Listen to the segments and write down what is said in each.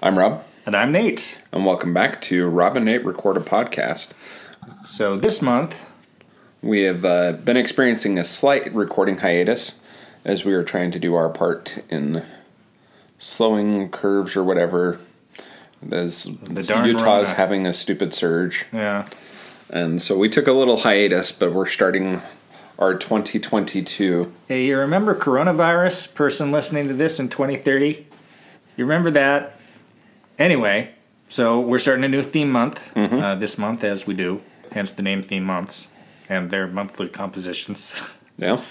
I'm Rob. And I'm Nate. And welcome back to Rob and Nate Record a Podcast. So this month, we have been experiencing a slight recording hiatus as we were trying to do our part in slowing curves or whatever. Utah's having a stupid surge. Yeah. And so we took a little hiatus, but we're starting our 2022. Hey, you remember coronavirus, person listening to this in 2030? You remember that? Anyway, so we're starting a new theme month this month, as we do, hence the name Theme Months and their monthly compositions. Yeah.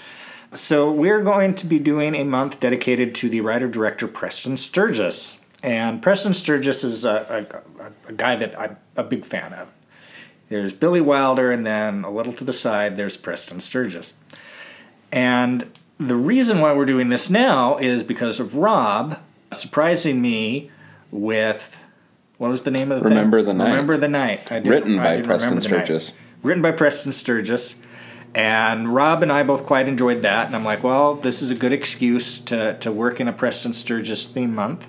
So we're going to be doing a month dedicated to the writer-director Preston Sturges. And Preston Sturges is a guy that I'm a big fan of. There's Billy Wilder, and then a little to the side, there's Preston Sturges. And the reason why we're doing this now is because of Rob surprising me with, what was the name of the Remember thing? the Night. Remember the Night. Written by Preston Sturges. Written by Preston Sturges. And Rob and I both quite enjoyed that. And I'm like, well, this is a good excuse to work in a Preston Sturges theme month.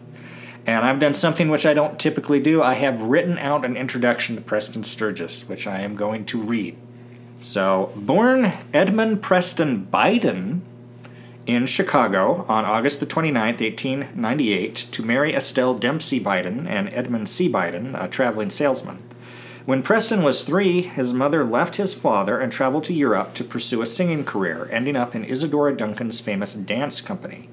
And I've done something which I don't typically do. I have written out an introduction to Preston Sturges, which I am going to read. So, born Edmund Preston Biden in Chicago on August the 29th, 1898, to Mary Estelle Dempsey Biden and Edmund C. Biden, a traveling salesman. When Preston was 3, his mother left his father and traveled to Europe to pursue a singing career, ending up in Isadora Duncan's famous dance company.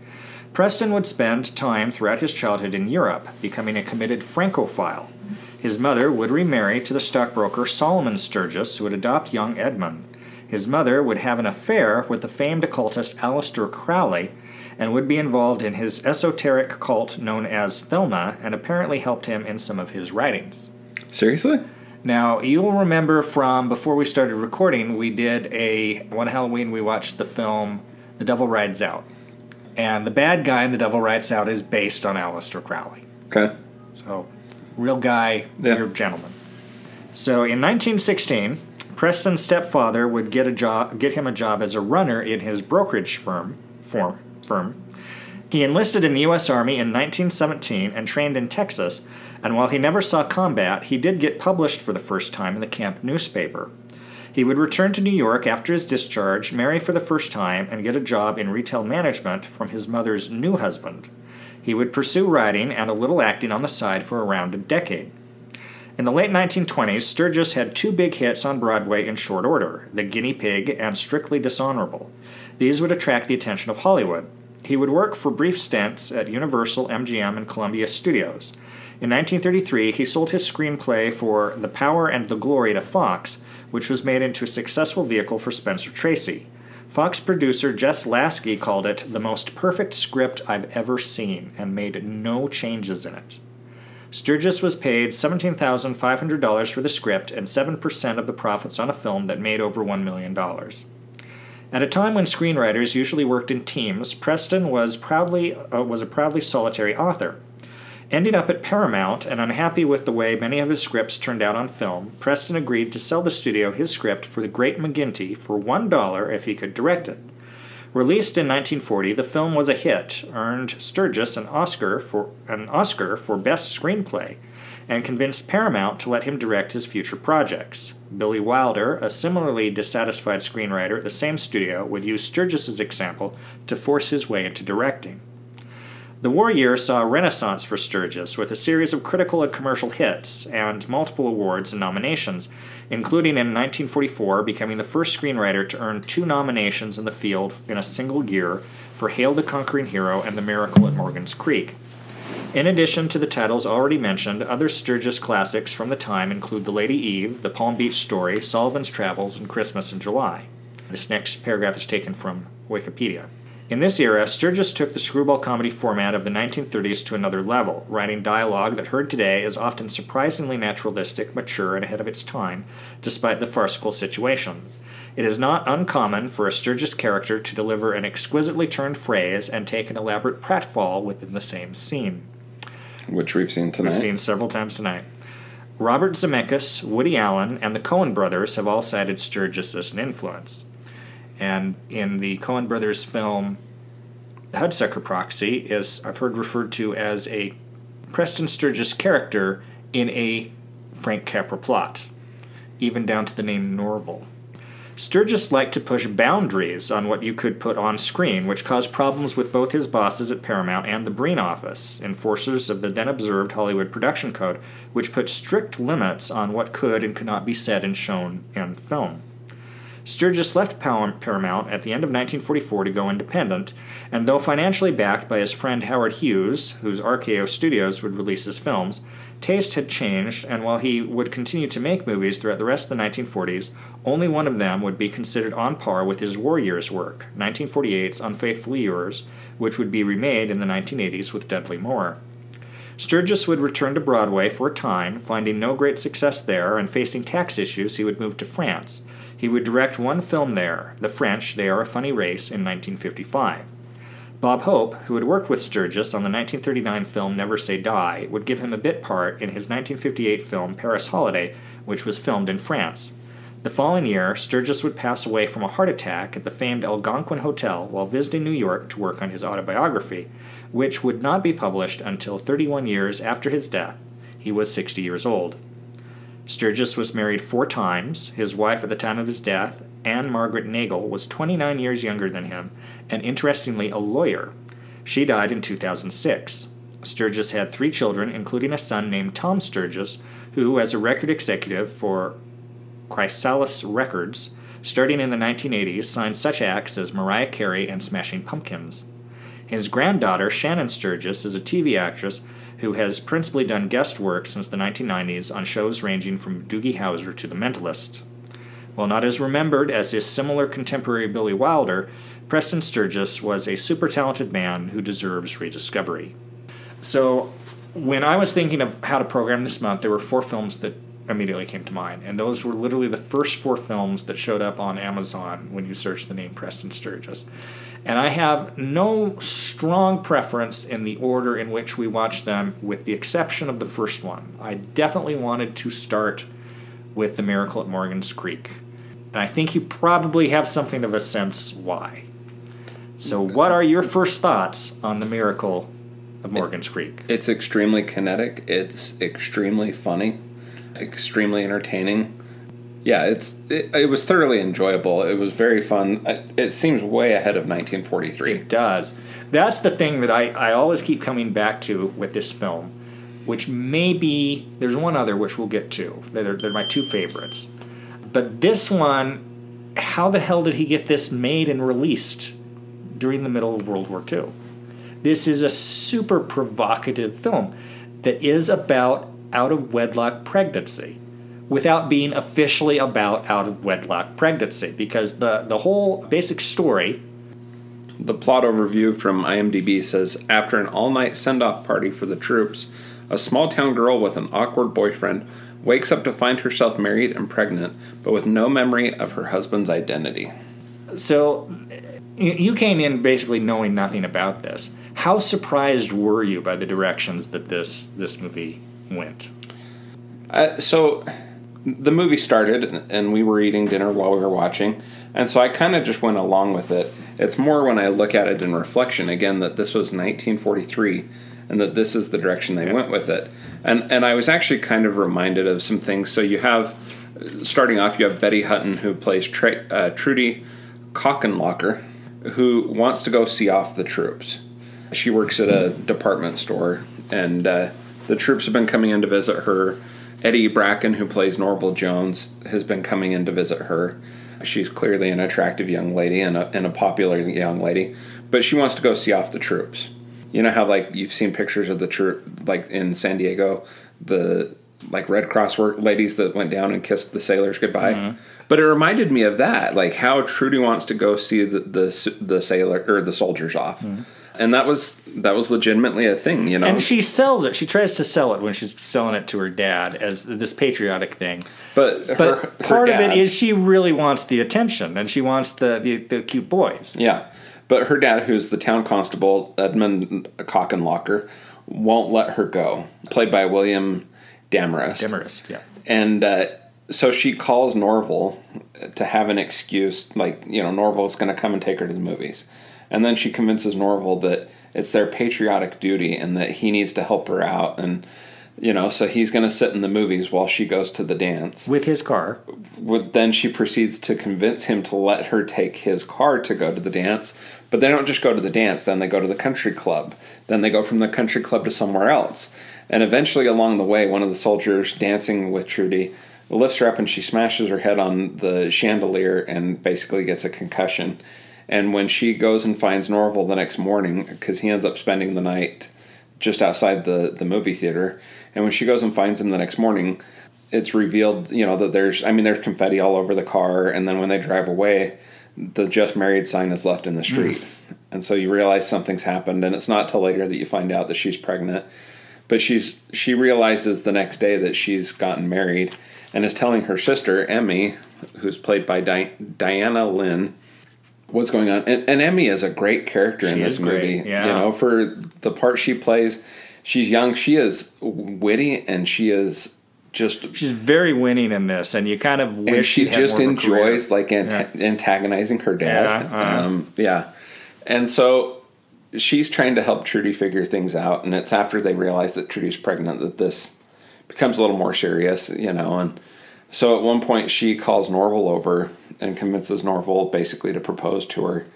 Preston would spend time throughout his childhood in Europe, becoming a committed Francophile. His mother would remarry to the stockbroker Solomon Sturges, who would adopt young Edmund. His mother would have an affair with the famed occultist Aleister Crowley and would be involved in his esoteric cult known as Thelma and apparently helped him in some of his writings. Seriously? Now, you'll remember from before we started recording, we did one Halloween we watched the film The Devil Rides Out. And the bad guy in The Devil Rides Out is based on Aleister Crowley. Okay. So, real guy, weird gentleman. So, in 1916, Preston's stepfather would get him a job as a runner in his brokerage firm. He enlisted in the U.S. Army in 1917 and trained in Texas, and while he never saw combat, he did get published for the first time in the camp newspaper. He would return to New York after his discharge, marry for the first time, and get a job in retail management from his mother's new husband. He would pursue writing and a little acting on the side for around a decade. In the late 1920s, Sturges had 2 big hits on Broadway in short order, The Guinea Pig and Strictly Dishonorable. These would attract the attention of Hollywood. He would work for brief stints at Universal, MGM, and Columbia Studios. In 1933, he sold his screenplay for The Power and the Glory to Fox, which was made into a successful vehicle for Spencer Tracy. Fox producer Jess Lasky called it the most perfect script I've ever seen and made no changes in it. Sturges was paid $17,500 for the script and 7% of the profits on a film that made over $1 million. At a time when screenwriters usually worked in teams, Preston was a proudly solitary author. Ending up at Paramount and unhappy with the way many of his scripts turned out on film, Preston agreed to sell the studio his script for The Great McGinty for $1 if he could direct it. Released in 1940, the film was a hit, earned Sturges an Oscar for Best Screenplay, and convinced Paramount to let him direct his future projects. Billy Wilder, a similarly dissatisfied screenwriter at the same studio, would use Sturges' example to force his way into directing. The war years saw a renaissance for Sturges, with a series of critical and commercial hits, and multiple awards and nominations, including in 1944 becoming the first screenwriter to earn 2 nominations in the field in a single year for Hail the Conquering Hero and The Miracle at Morgan's Creek. In addition to the titles already mentioned, other Sturges classics from the time include The Lady Eve, The Palm Beach Story, Sullivan's Travels, and Christmas in July. This next paragraph is taken from Wikipedia. In this era, Sturges took the screwball comedy format of the 1930s to another level, writing dialogue that heard today is often surprisingly naturalistic, mature, and ahead of its time, despite the farcical situations. It is not uncommon for a Sturges character to deliver an exquisitely turned phrase and take an elaborate pratfall within the same scene. Which we've seen tonight. We've seen several times tonight. Robert Zemeckis, Woody Allen, and the Coen brothers have all cited Sturges as an influence. And in the Coen brothers film, The Hudsucker Proxy is, I've heard referred to as a Preston Sturges' character in a Frank Capra plot, even down to the name Norval. Sturges liked to push boundaries on what you could put on screen, which caused problems with both his bosses at Paramount and the Breen office, enforcers of the then-observed Hollywood Production Code, which put strict limits on what could and could not be said and shown in film. Sturges left Paramount at the end of 1944 to go independent, and though financially backed by his friend Howard Hughes, whose RKO Studios would release his films, taste had changed, and while he would continue to make movies throughout the rest of the 1940s, only one of them would be considered on par with his war years work, 1948's Unfaithfully Yours, which would be remade in the 1980s with Dudley Moore. Sturges would return to Broadway for a time, finding no great success there, and facing tax issues, he would move to France. He would direct one film there, The French, They Are a Funny Race, in 1955. Bob Hope, who had worked with Sturges on the 1939 film Never Say Die, would give him a bit part in his 1958 film Paris Holiday, which was filmed in France. The following year, Sturges would pass away from a heart attack at the famed Algonquin Hotel while visiting New York to work on his autobiography, which would not be published until 31 years after his death. He was 60 years old. Sturges was married 4 times. His wife at the time of his death, Anne Margaret Nagel, was 29 years younger than him, and interestingly a lawyer. She died in 2006. Sturges had 3 children, including a son named Tom Sturges, who, as a record executive for Chrysalis Records, starting in the 1980s, signed such acts as Mariah Carey and Smashing Pumpkins. His granddaughter, Shannon Sturges, is a TV actress who has principally done guest work since the 1990s on shows ranging from Doogie Howser to The Mentalist. While not as remembered as his similar contemporary Billy Wilder, Preston Sturges was a super talented man who deserves rediscovery. So, when I was thinking of how to program this month, there were 4 films that immediately came to mind, and those were literally the first 4 films that showed up on Amazon when you searched the name Preston Sturges. And I have no strong preference in the order in which we watched them, with the exception of the first one. I definitely wanted to start with The Miracle at Morgan's Creek. And I think you probably have something of a sense why. So what are your first thoughts on The Miracle of Morgan's Creek? It's extremely kinetic. It's extremely funny. Extremely entertaining. Yeah, it was thoroughly enjoyable. It was very fun. It seems way ahead of 1943. It does. That's the thing that I always keep coming back to with this film, which may be, there's one other which we'll get to. They're my 2 favorites. But this one, how the hell did he get this made and released during the middle of World War II? This is a super provocative film that is about out-of-wedlock pregnancy, without being officially about out-of-wedlock pregnancy, because the whole basic story... The plot overview from IMDb says, after an all-night send-off party for the troops, a small-town girl with an awkward boyfriend wakes up to find herself married and pregnant, but with no memory of her husband's identity. So, you came in basically knowing nothing about this. How surprised were you by the directions that this movie went? So the movie started, and we were eating dinner while we were watching, and so I kind of just went along with it. It's more when I look at it in reflection, again, that this was 1943, and that this is the direction they went with it. And I was actually kind of reminded of some things. So you have, starting off, you have Betty Hutton, who plays Trudy Cockenlocker, who wants to go see off the troops. She works at a department store, and the troops have been coming in to visit her. Eddie Bracken, who plays Norval Jones, has been coming in to visit her. She's clearly an attractive young lady and a popular young lady, but she wants to go see off the troops. You know how, like, you've seen pictures of the troop, like in San Diego, the like Red Cross ladies that went down and kissed the sailors goodbye. Mm-hmm. But it reminded me of that, like how Trudy wants to go see the sailor or the soldiers off. Mm-hmm. And that was legitimately a thing, you know. And she sells it. She tries to sell it when she's selling it to her dad as this patriotic thing. But part of it is she really wants the attention, and she wants the cute boys. Yeah. But her dad, who's the town constable, Edmund Cockenlocker, won't let her go. Played by William Demarest. Demarest, yeah. And so she calls Norval to have an excuse, like, you know, Norval's going to come and take her to the movies. And then she convinces Norval that it's their patriotic duty and that he needs to help her out. And, so he's going to sit in the movies while she goes to the dance. With his car. Then she proceeds to convince him to let her take his car to go to the dance. But they don't just go to the dance. Then they go to the country club. Then they go from the country club to somewhere else. And eventually along the way, one of the soldiers dancing with Trudy lifts her up and she smashes her head on the chandelier and basically gets a concussion. And when she goes and finds Norval the next morning, because he ends up spending the night just outside the movie theater, and when she goes and finds him the next morning, it's revealed, that there's confetti all over the car, and then when they drive away, the just married sign is left in the street. And so you realize something's happened, and it's not till later that you find out that she's pregnant. But she realizes the next day that she's gotten married and is telling her sister, Emmy, who's played by Diane Lynn, what's going on. And Emmy is a great character in this movie. Yeah. For the part she plays, she's young, she is witty, and she's very winning in this, and you kind of wish she had just more of a enjoys career. antagonizing her dad. Yeah. And so she's trying to help Trudy figure things out, and it's after they realize that Trudy's pregnant that this becomes a little more serious, and so at one point she calls Norval over and convinces Norval basically to propose to her.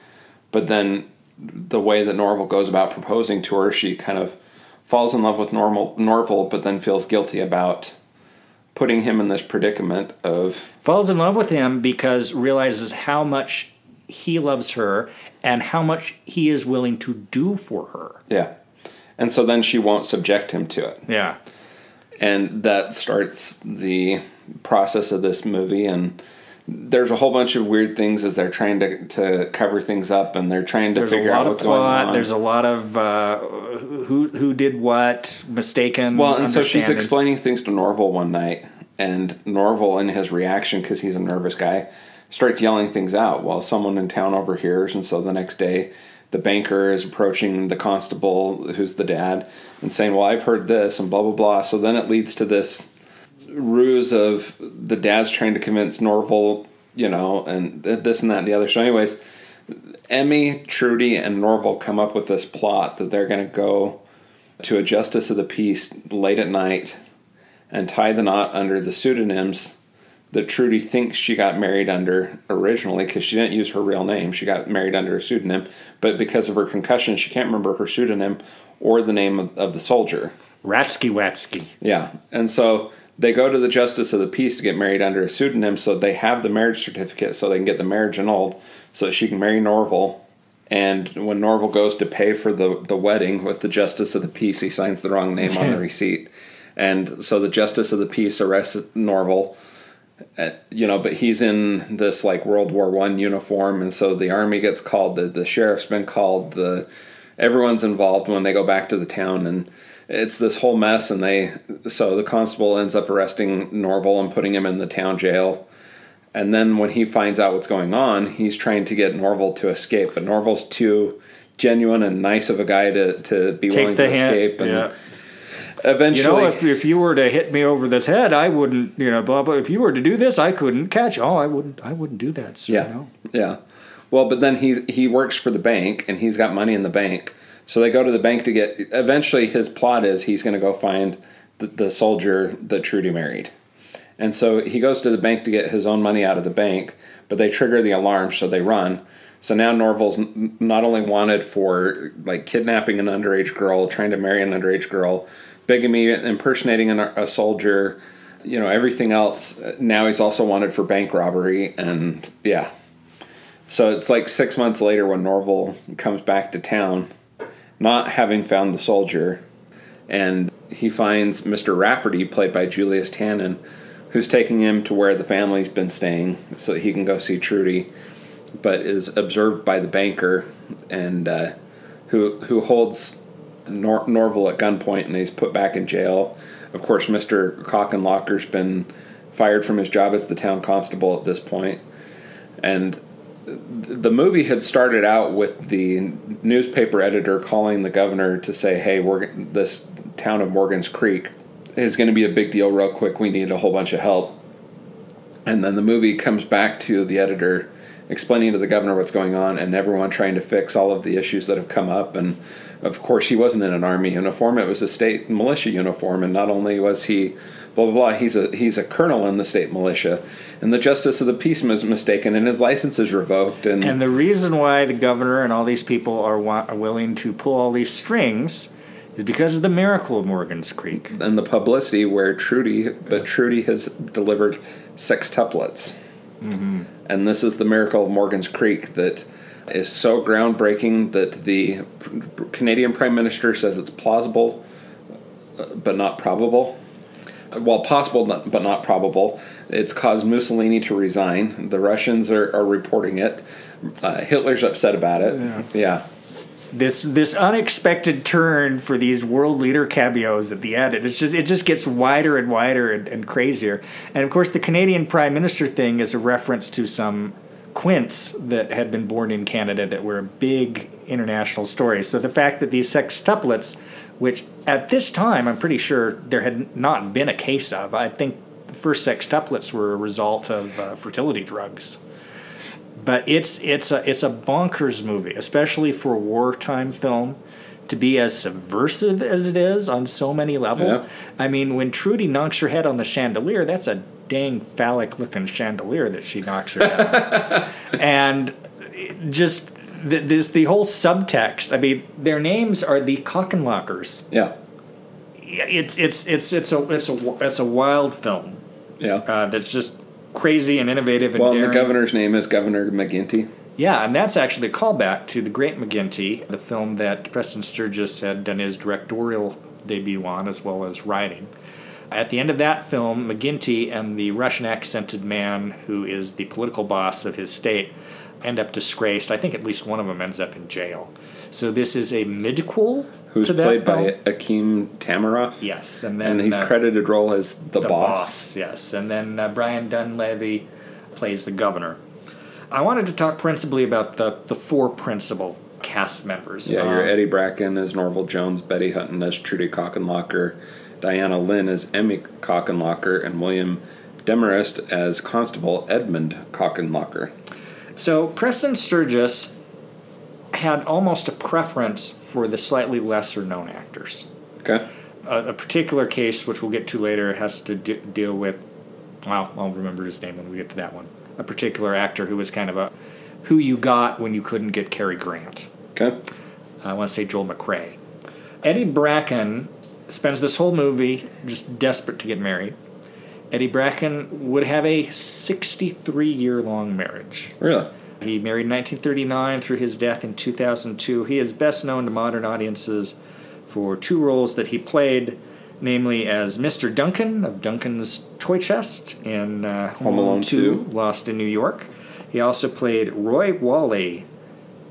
But then the way that Norval goes about proposing to her, she kind of falls in love with Norval, but then feels guilty about putting him in this predicament of... Falls in love with him because realizes how much he loves her and how much he is willing to do for her. Yeah. And so then she won't subject him to it. Yeah. And that starts the process of this movie, and there's a whole bunch of weird things as they're trying to cover things up, and they're trying to figure out what's going on. There's a lot of who did what, mistaken. Well, and so she's explaining things to Norval one night, and Norval, in his reaction, because he's a nervous guy, starts yelling things out while someone in town overhears. And so the next day, the banker is approaching the constable, who's the dad, and saying, well, I've heard this, and blah, blah, blah. So then it leads to this ruse of the dad's trying to convince Norval, and this and that and the other. So anyways, Emmy, Trudy, and Norval come up with this plot that they're going to go to a justice of the peace late at night and tie the knot under the pseudonyms that Trudy thinks she got married under originally, because she didn't use her real name. She got married under a pseudonym, but because of her concussion, she can't remember her pseudonym or the name of the soldier. Ratsky Watsky. Yeah, and so they go to the justice of the peace to get married under a pseudonym, so they have the marriage certificate so they can get the marriage annulled so that she can marry Norval. And when Norval goes to pay for the wedding with the justice of the peace, he signs the wrong name on the receipt. And so the justice of the peace arrests Norval, but he's in this like World War I uniform, and so the army gets called, the sheriff's been called, everyone's involved when they go back to the town, and it's this whole mess. And so the constable ends up arresting Norval and putting him in the town jail. And then when he finds out what's going on, he's trying to get Norval to escape, but Norval's too genuine and nice of a guy to be willing to escape. And eventually, if you were to hit me over the head, I wouldn't, blah blah. If you were to do this, I couldn't catch. Oh, I wouldn't do that, sir. Yeah, yeah. Well, but then he works for the bank, and he's got money in the bank. So they go to the bank to get. Eventually, his plot is he's going to go find the soldier that Trudy married, and so he goes to the bank to get his own money out of the bank. But they trigger the alarm, so they run. So now Norval's not only wanted for like kidnapping an underage girl, trying to marry an underage girl, bigamy, impersonating a soldier, everything else. Now he's also wanted for bank robbery, and yeah. So it's like 6 months later when Norval comes back to town, not having found the soldier, and he finds Mr. Rafferty, played by Julius Tannen, who's taking him to where the family's been staying so that he can go see Trudy, but is observed by the banker, and who holds Norval at gunpoint, and he's put back in jail. Of course, Mr. Cockenlocker's been fired from his job as the town constable at this point. And the movie had started out with the newspaper editor calling the governor to say, hey, this town of Morgan's Creek is going to be a big deal real quick. We need a whole bunch of help. And then the movie comes back to the editor explaining to the governor what's going on, and everyone trying to fix all of the issues that have come up. And of course, he wasn't in an army uniform; it was a state militia uniform. And not only was he blah blah blah, he's a colonel in the state militia, and the justice of the peace was mistaken, and his license is revoked. And the reason why the governor and all these people are willing to pull all these strings is because of the miracle of Morgan's Creek and the publicity where Trudy has delivered sextuplets. Mm-hmm. And this is the miracle of Morgan's Creek that is so groundbreaking that the Canadian Prime Minister says it's plausible, but not probable. Well, possible, but not probable. It's caused Mussolini to resign. The Russians are reporting it. Hitler's upset about it. Yeah. This unexpected turn for these world leader cameos at the end, it just gets wider and wider and crazier. And of course, the Canadian Prime Minister thing is a reference to some quints that had been born in Canada that were a big international story. So the fact that these sextuplets, which at this time I'm pretty sure there had not been a case of, I think the first sextuplets were a result of fertility drugs. But it's a bonkers movie, especially for a wartime film, to be as subversive as it is on so many levels. Yeah. I mean, when Trudy knocks her head on the chandelier, that's a dang phallic-looking chandelier that she knocks her head on. And just the whole subtext. I mean, their names are the Cockenlockers. Yeah. It's a wild film. Yeah. That's just crazy and innovative and daring. Well, the governor's name is Governor McGinty. Yeah, and that's actually a callback to The Great McGinty, the film that Preston Sturges had done his directorial debut on, as well as writing. At the end of that film, McGinty and the Russian-accented man who is the political boss of his state end up disgraced. I think at least one of them ends up in jail. So this is a midquel who's to that played film. by Akeem Tamaroff. Yes, and then he's credited role as the boss. Yes, and then Brian Dunleavy plays the governor. I wanted to talk principally about the four principal cast members. Yeah, your Eddie Bracken as Norval Jones, Betty Hunton as Trudy Cockenlocker, Diana Lynn as Emmy Cockenlocker, and William Demarest as Constable Edmund Cockenlocker. So Preston Sturges had almost a preference for the slightly lesser-known actors. Okay. A particular case, which we'll get to later, has to deal with, well, I'll remember his name when we get to that one, a particular actor who was kind of who you got when you couldn't get Cary Grant. Okay. I want to say Joel McRae. Eddie Bracken spends this whole movie just desperate to get married. Eddie Bracken would have a 63-year-long marriage. Really? He married in 1939 through his death in 2002. He is best known to modern audiences for two roles that he played, namely as Mr. Duncan of Duncan's Toy Chest in Home Alone 2, Lost in New York. He also played Roy Wally,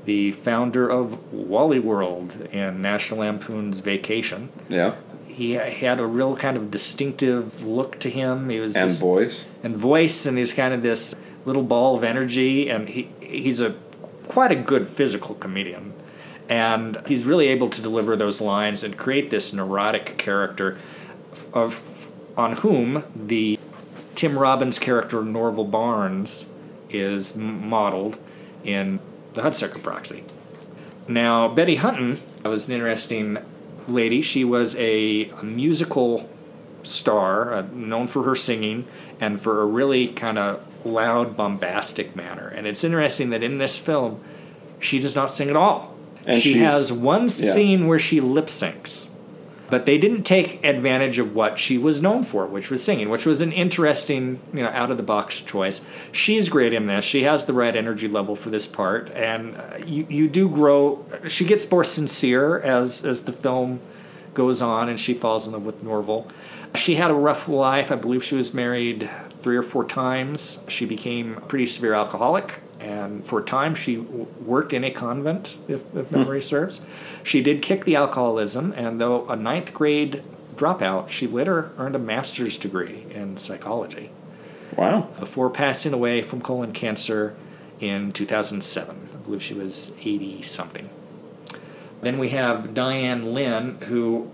the founder of Wally World in National Lampoon's Vacation. Yeah. He had a real kind of distinctive look to him. He was voice. And voice, and he's kind of this little ball of energy, and he's quite a good physical comedian. And he's really able to deliver those lines and create this neurotic character on whom the Tim Robbins character Norval Barnes is modeled in The Hudsucker Proxy. Now, Betty Hunton was an interesting lady. She was a musical star, known for her singing and for a really kind of loud, bombastic manner. And it's interesting that in this film, she does not sing at all. And she has one scene where she lip syncs. But they didn't take advantage of what she was known for, which was singing, which was an interesting, out-of-the-box choice. She's great in this. She has the right energy level for this part. And you do grow. She gets more sincere as the film goes on, and she falls in love with Norval. She had a rough life. I believe she was married 3 or 4 times. She became a pretty severe alcoholic. And for a time, she worked in a convent, if memory serves. She did kick the alcoholism, and though a 9th grade dropout, she later earned a master's degree in psychology. Wow. Before passing away from colon cancer in 2007. I believe she was 80-something. Then we have Diane Lynn, who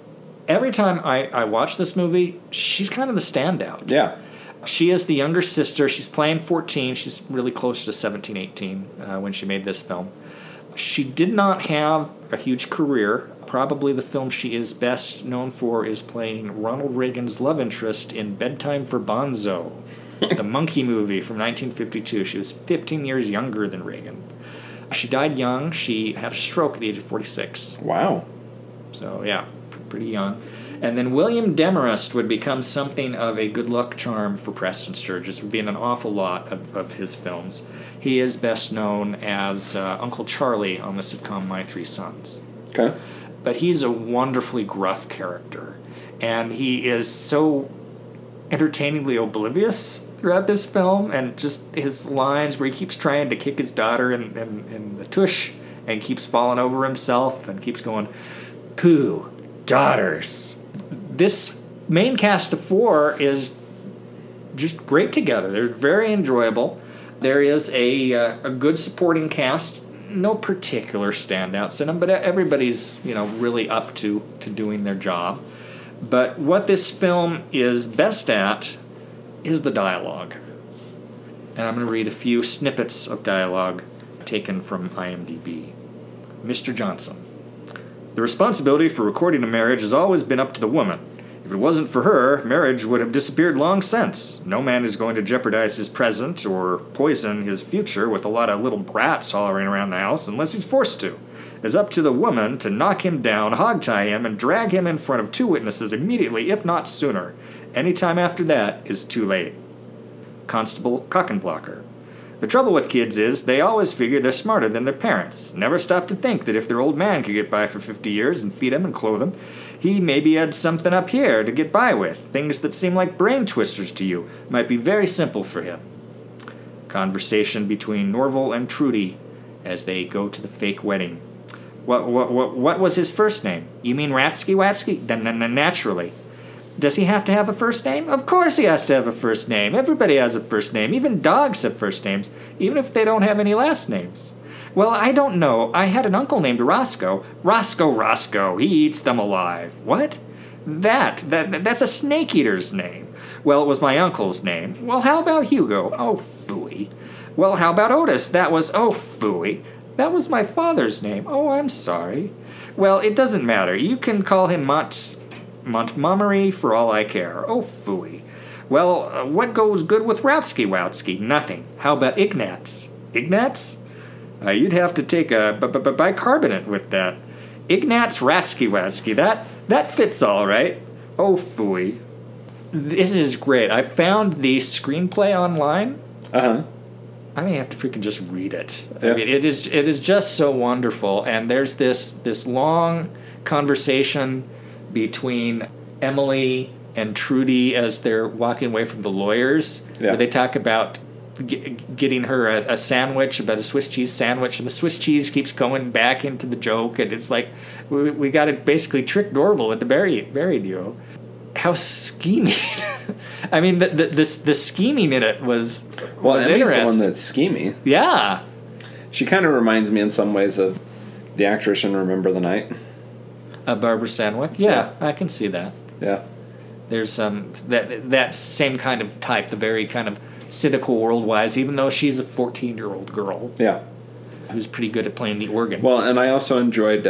every time I watch this movie, she's kind of the standout. Yeah. She is the younger sister. She's playing 14. She's really close to 17, 18 when she made this film. She did not have a huge career. Probably the film she is best known for is playing Ronald Reagan's love interest in Bedtime for Bonzo, the monkey movie from 1952. She was 15 years younger than Reagan. She died young. She had a stroke at the age of 46. Wow. So, yeah, pretty young. And then William Demarest would become something of a good luck charm for Preston Sturges, would be in an awful lot of his films. He is best known as Uncle Charlie on the sitcom My Three Sons. Okay. But he's a wonderfully gruff character, and he is so entertainingly oblivious throughout this film, and just his lines where he keeps trying to kick his daughter in the tush and keeps falling over himself and keeps going, "Pooh, daughters." This main cast of 4 is just great together. They're very enjoyable. There is a good supporting cast. No particular standouts in them, but everybody's, really up to doing their job. But what this film is best at is the dialogue. And I'm going to read a few snippets of dialogue taken from IMDb. Mr. Johnson. The responsibility for recording a marriage has always been up to the woman. If it wasn't for her, marriage would have disappeared long since. No man is going to jeopardize his present or poison his future with a lot of little brats hollering around the house unless he's forced to. It's up to the woman to knock him down, hogtie him, and drag him in front of 2 witnesses immediately, if not sooner. Any time after that is too late. Constable Cockenblocker. The trouble with kids is they always figure they're smarter than their parents. Never stop to think that if their old man could get by for 50 years and feed him and clothe him, he maybe had something up here to get by with. Things that seem like brain twisters to you might be very simple for him. Conversation between Norval and Trudy as they go to the fake wedding. What was his first name? You mean Ratsky Watsky? Naturally. Does he have to have a first name? Of course he has to have a first name. Everybody has a first name. Even dogs have first names, even if they don't have any last names. Well, I don't know. I had an uncle named Roscoe. Roscoe. He eats them alive. What? That's a snake eater's name. Well, it was my uncle's name. Well, how about Hugo? Oh, phooey. Well, how about Otis? That was, oh, phooey. That was my father's name. Oh, I'm sorry. Well, it doesn't matter. You can call him Montgomery for all I care. Oh, phooey. Well, what goes good with Ratsky Watsky? Nothing. How about Ignatz? Ignatz? You'd have to take a bicarbonate with that. Ignatz Ratsky Watsky. That fits all right. Oh, phooey. This is great. I found the screenplay online. Uh-huh. I may have to freaking just read it. Yeah. I mean, it is just so wonderful. And there's this long conversation between Emily and Trudy as they're walking away from the lawyers. Yeah. Where they talk about getting her a sandwich, about a Swiss cheese sandwich, and the Swiss cheese keeps going back into the joke, and it's like we got to basically trick Norval into marrying you. How scheming! I mean, the scheming in it was Emmy's interesting. the one that's scheming. Yeah, she kind of reminds me in some ways of the actress in Remember the Night. Barbara Stanwyck. Yeah, I can see that. Yeah, there's that same kind of type, the very kind of cynical world-wise, even though she's a 14-year-old girl. Yeah. Who's pretty good at playing the organ. Well, and I also enjoyed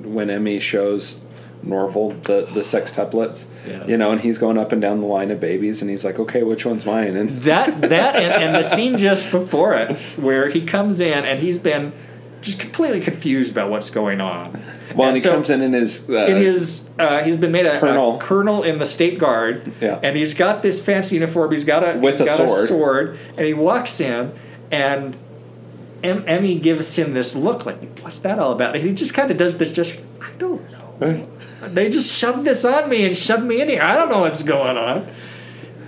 when Emmy shows Norval the sextuplets, yes. And he's going up and down the line of babies, and he's like, okay, which one's mine? And that and the scene just before it, where he comes in and he's been just completely confused about what's going on. Well, and he comes in his he's been made a colonel in the State Guard, yeah. And he's got this fancy uniform. He's got a sword, and he walks in, and Emmy gives him this look like, what's that all about? And he just kind of does this, I don't know. They just shoved this on me and shoved me in here. I don't know what's going on.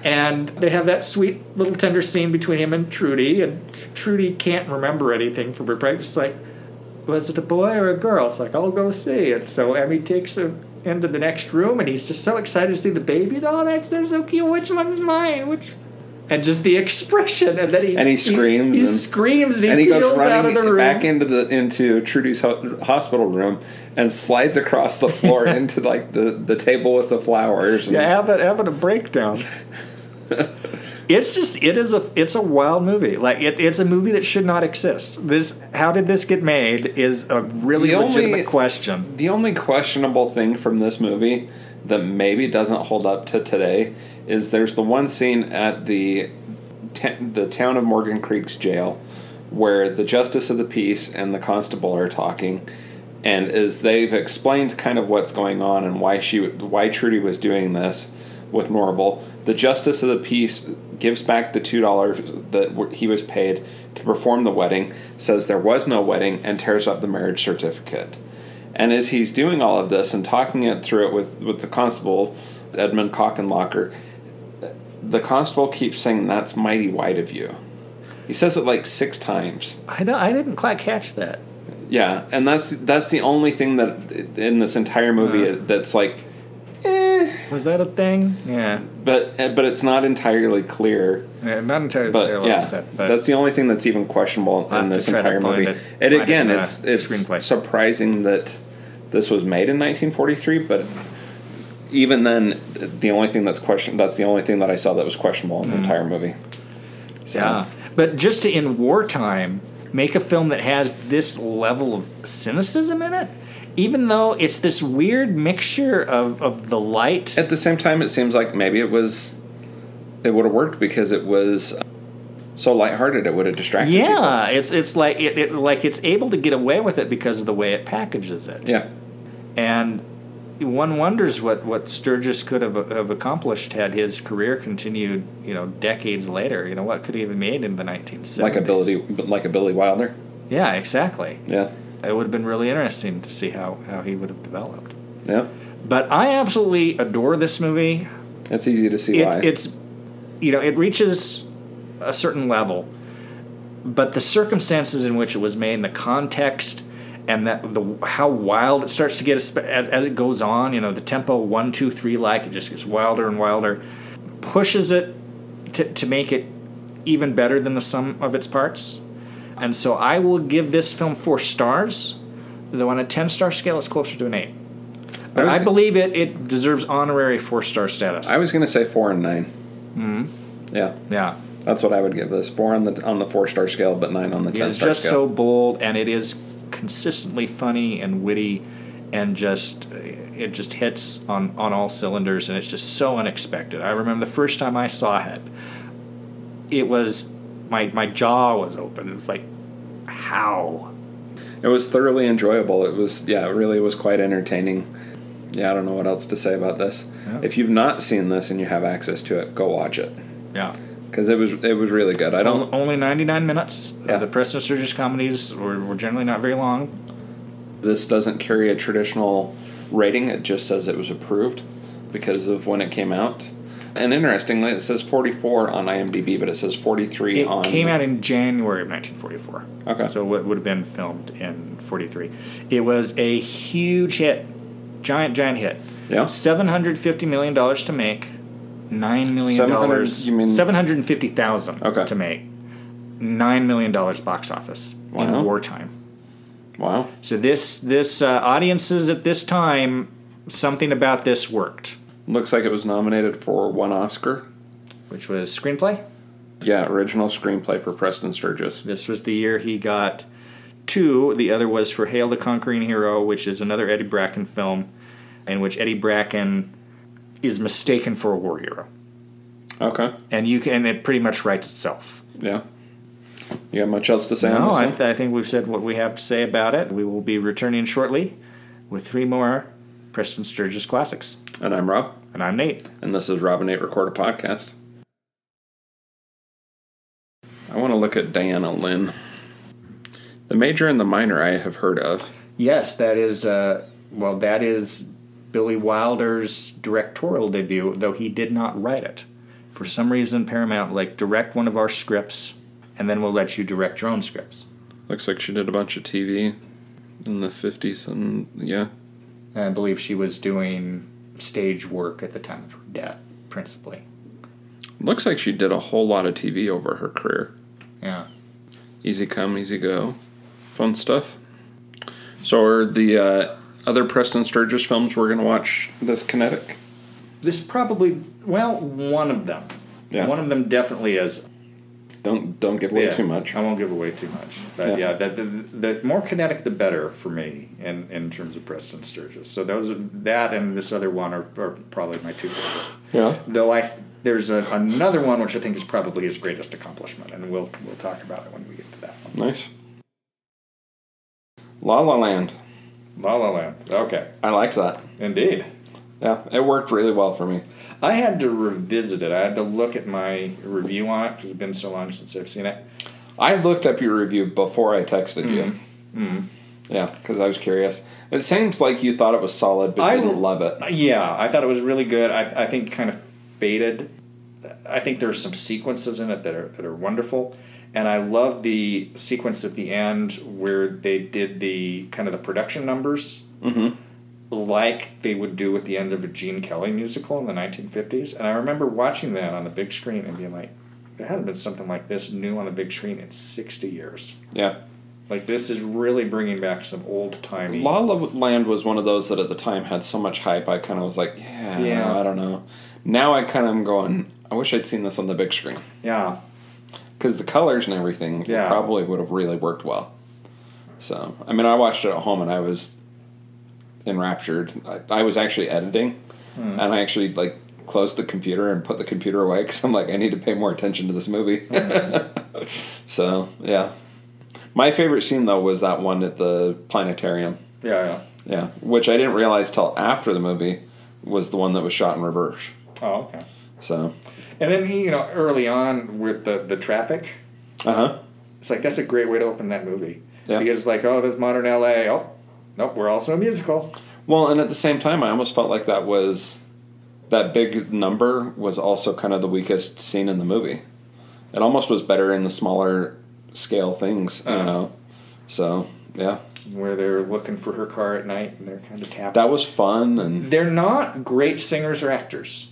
And they have that sweet little tender scene between him and Trudy can't remember anything from her practice. Like, was it a boy or a girl? It's like, I'll go see it. So Emmy takes him into the next room, and he's just so excited to see the baby. Oh, they're so cute. Which one's mine? And just the expression, and then he screams. He screams, and he peels out of the room, back into Trudy's hospital room, and slides across the floor into like the table with the flowers. Yeah, having a breakdown. It's a wild movie. Like it's a movie that should not exist. How did this get made is a really legitimate question. The only questionable thing from this movie that maybe doesn't hold up to today is there's the one scene at the town of Morgan Creek's jail where the justice of the peace and the constable are talking, and as they've explained kind of what's going on and why Trudy was doing this with Norval, the justice of the peace gives back the $2 that he was paid to perform the wedding, says there was no wedding, and tears up the marriage certificate. And as he's doing all of this and talking it through it with the constable, Edmund Cockenlocker, the constable keeps saying, "That's mighty white of you." He says it like 6 times. I didn't quite catch that. Yeah, and that's the only thing that in this entire movie that's like, was that a thing? Yeah, but it's not entirely clear. Yeah, not entirely clear. But that's the only thing that's even questionable in this entire movie. And again, it's surprising that this was made in 1943, but even then, the only thing that's the only thing that I saw that was questionable in the entire movie. So. Yeah, but just to, in wartime, make a film that has this level of cynicism in it, even though it's this weird mixture of the light. At the same time, it seems like maybe it would have worked because it was so lighthearted. It would have distracted people. Yeah, it's like it's able to get away with it because of the way it packages it. Yeah, and one wonders what Sturges could have accomplished had his career continued, decades later. What could he have made in the 1970s? Like a Billy Wilder. Yeah, exactly. Yeah. It would have been really interesting to see how he would have developed. Yeah. But I absolutely adore this movie. It's easy to see why. It reaches a certain level, but the circumstances in which it was made, and the context, and how wild it starts to get as it goes on, the tempo 1, 2, 3 it just gets wilder and wilder, pushes it to make it even better than the sum of its parts. And so I will give this film 4 stars, though on a 10-star scale it's closer to an 8. But I believe it deserves honorary 4-star status. I was going to say 4 and 9. Mm-hmm. Yeah. Yeah. That's what I would give this. 4 on the 4-star scale, but 9 on the 10-star scale. It's just so bold, and it is consistently funny and witty, and it just hits on all cylinders, and it's just so unexpected. I remember the first time I saw it, it was my jaw was open. It's like, how? It was thoroughly enjoyable. It really was quite entertaining. Yeah, I don't know what else to say about this. Yeah. If you've not seen this and you have access to it, go watch it. Yeah. Because it was really good. Only 99 minutes. Yeah. The Preston Sturges comedies were generally not very long. This doesn't carry a traditional rating. It just says it was approved because of when it came out. And interestingly, it says 44 on IMDb, but it says 43 on... It came out in January of 1944. Okay. So it would have been filmed in 43. It was a huge hit. Giant hit. Yeah. $750 million to make. $9 million. $750,000 to make. $9 million box office in wartime. Wow. So this audiences at this time, something about this worked. Looks like it was nominated for 1 Oscar. Which was screenplay? Yeah, original screenplay for Preston Sturges. This was the year he got 2. The other was for Hail the Conquering Hero, which is another Eddie Bracken film, in which Eddie Bracken is mistaken for a war hero. Okay. And it pretty much writes itself. Yeah. You have much else to say on this one? I think we've said what we have to say about it. We will be returning shortly with 3 more Preston Sturges classics. And I'm Rob. And I'm Nate. And this is Rob and Nate Record a Podcast. I want to look at Diane Lynn. The Major and the Minor I have heard of. Yes, that is Billy Wilder's directorial debut, though he did not write it. For some reason, Paramount, direct one of our scripts, and then we'll let you direct your own scripts. Looks like she did a bunch of TV in the 50s, and yeah. I believe she was doing stage work at the time of her death, principally. Looks like she did a whole lot of TV over her career. Yeah. Easy come, easy go. Fun stuff. So are the other Preston Sturges films we're going to watch this kinetic? This probably, one of them. Yeah. One of them definitely is. Don't give away too much. I won't give away too much. But the more kinetic, the better for me in terms of Preston Sturges. So that and this other one are probably my two favorite. Yeah. Though there's another one which I think is probably his greatest accomplishment, and we'll talk about it when we get to that one. Nice. La La Land. La La Land. Okay. I liked that. Indeed. Yeah, it worked really well for me. I had to revisit it. I had to look at my review on it because it's been so long since I've seen it. I looked up your review before I texted you. Mm-hmm. Yeah, because I was curious. It seems like you thought it was solid, but didn't love it. Yeah, I thought it was really good. I think it kind of faded. I think there's some sequences in it that are wonderful. And I love the sequence at the end where they did the kind of the production numbers. Mm-hmm. Like they would do at the end of a Gene Kelly musical in the 1950s. And I remember watching that on the big screen and being like, there hadn't been something like this new on the big screen in 60 years. Yeah. Like, this is really bringing back some old-timey... La La Land was one of those that at the time had so much hype, I kind of was like, I don't know. Now I kind of am going, I wish I'd seen this on the big screen. Yeah. Because the colors and everything probably would have really worked well. So, I mean, I watched it at home and I was enraptured. I was actually editing, and I actually closed the computer and put the computer away because I'm like, I need to pay more attention to this movie. So yeah, my favorite scene though was that one at the planetarium. Yeah, which I didn't realize till after the movie was the one that was shot in reverse. Oh, okay. So, and then early on with the traffic. It's like that's a great way to open that movie. Yeah. Because it's like, oh, this modern LA. Oh, nope, we're also a musical. Well, and at the same time, I almost felt like that big number was also kind of the weakest scene in the movie. It almost was better in the smaller scale things, So, yeah. Where they're looking for her car at night and they're kind of tapping. That was fun. And they're not great singers or actors.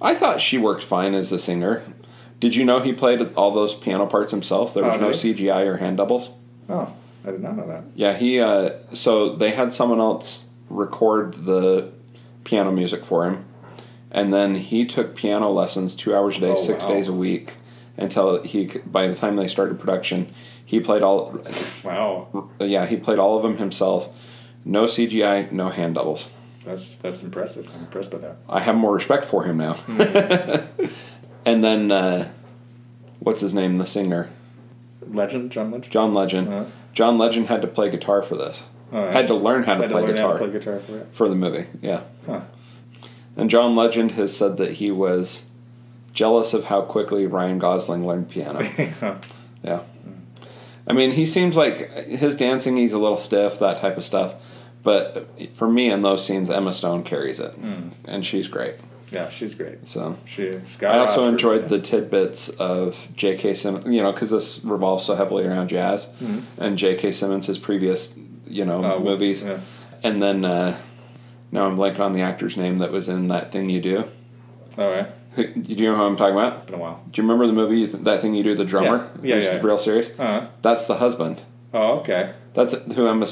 I thought she worked fine as a singer. Did you know he played all those piano parts himself? There was no CGI or hand doubles. Oh, I did not know that. Yeah, he. So they had someone else record the piano music for him, and then he took piano lessons 2 hours a day, 6 days a week, until by the time they started production, he played all. Wow. Yeah, he played all of them himself. No CGI, no hand doubles. That's impressive. I'm impressed by that. I have more respect for him now. And then, what's his name? The singer. Legend? John Legend? John Legend. Uh-huh. John Legend had to play guitar for this. Oh, yeah. Had to learn how to play guitar for the movie. Yeah. Huh. And John Legend has said that he was jealous of how quickly Ryan Gosling learned piano. Yeah. I mean, he seems like his dancing, he's a little stiff, that type of stuff. But for me, in those scenes, Emma Stone carries it. And she's great. Yeah, she's great. So she's got. I also enjoyed the tidbits of J.K. Simmons, because this revolves so heavily around jazz, and J.K. Simmons' previous, movies, and then now I'm blanking on the actor's name that was in That Thing You Do. Oh yeah. Do you know who I'm talking about? It's been a while. Do you remember the movie That Thing You Do? The drummer, yeah. Real serious. That's the husband. Oh okay. That's Emma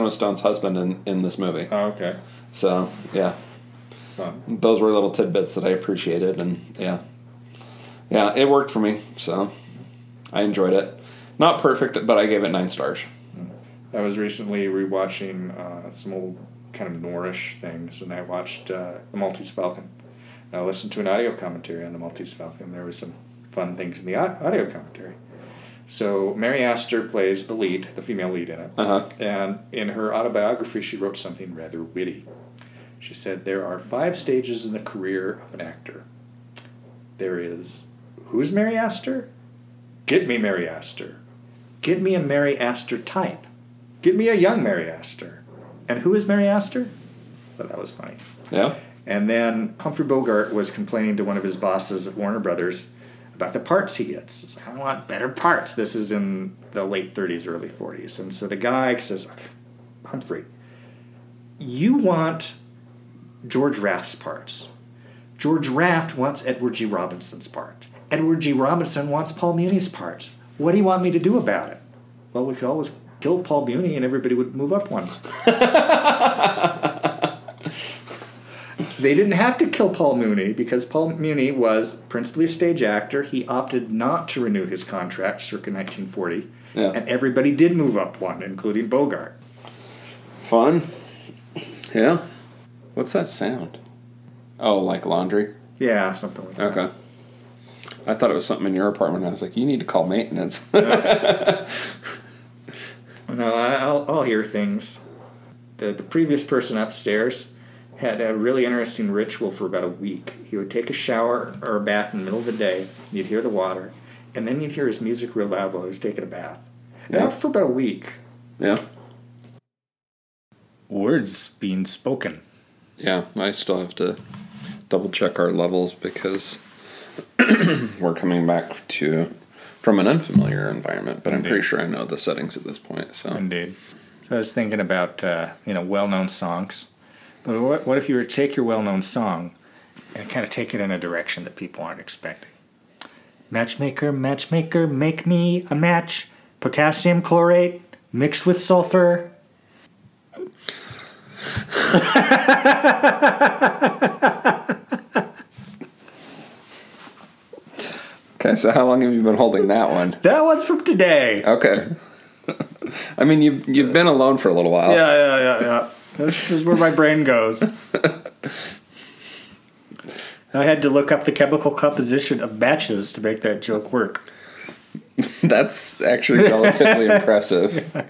Stone's husband in this movie. Oh okay. So yeah. Fun. Those were little tidbits that I appreciated, and yeah, it worked for me, so I enjoyed it. Not perfect, but I gave it 9 stars. I was recently rewatching some old kind of noirish things, and I watched the Maltese Falcon. And I listened to an audio commentary on the Maltese Falcon. There were some fun things in the audio commentary. So Mary Astor plays the female lead in it, and in her autobiography, she wrote something rather witty. She said, there are 5 stages in the career of an actor. There is, who's Mary Astor? Get me Mary Astor. Get me a Mary Astor type. Get me a young Mary Astor. And who is Mary Astor? But that was funny. Yeah. And then Humphrey Bogart was complaining to one of his bosses at Warner Brothers about the parts he gets. He said, I want better parts. This is in the late 30s, early 40s. And so the guy says, okay, Humphrey, you want George Raft's parts. George Raft wants Edward G. Robinson's part. Edward G. Robinson wants Paul Muni's part. What do you want me to do about it? Well, we could always kill Paul Muni and everybody would move up one. They didn't have to kill Paul Mooney because Paul Mooney was principally a stage actor. He opted not to renew his contract circa 1940. Yeah. And everybody did move up one, including Bogart. Fun. Yeah. What's that sound? Oh, like laundry? Yeah, something like that. Okay. I thought it was something in your apartment. I was like, you need to call maintenance. No, I'll hear things. The previous person upstairs had a really interesting ritual for about a week. He would take a shower or a bath in the middle of the day. You'd hear the water. And then you'd hear his music real loud while he was taking a bath. And that for about a week. Yeah. Words being spoken. Yeah, I still have to double check our levels because we're coming back from an unfamiliar environment, but Indeed. I'm pretty sure I know the settings at this point. So Indeed. So I was thinking about well-known songs. But what if you were to take your well-known song and kind of take it in a direction that people aren't expecting? Matchmaker, matchmaker, make me a match. Potassium chlorate mixed with sulfur. Okay, so how long have you been holding that one? That one's from today. Okay. I mean, you've been alone for a little while. Yeah. This is where my brain goes. I had to look up the chemical composition of matches to make that joke work. That's actually relatively impressive.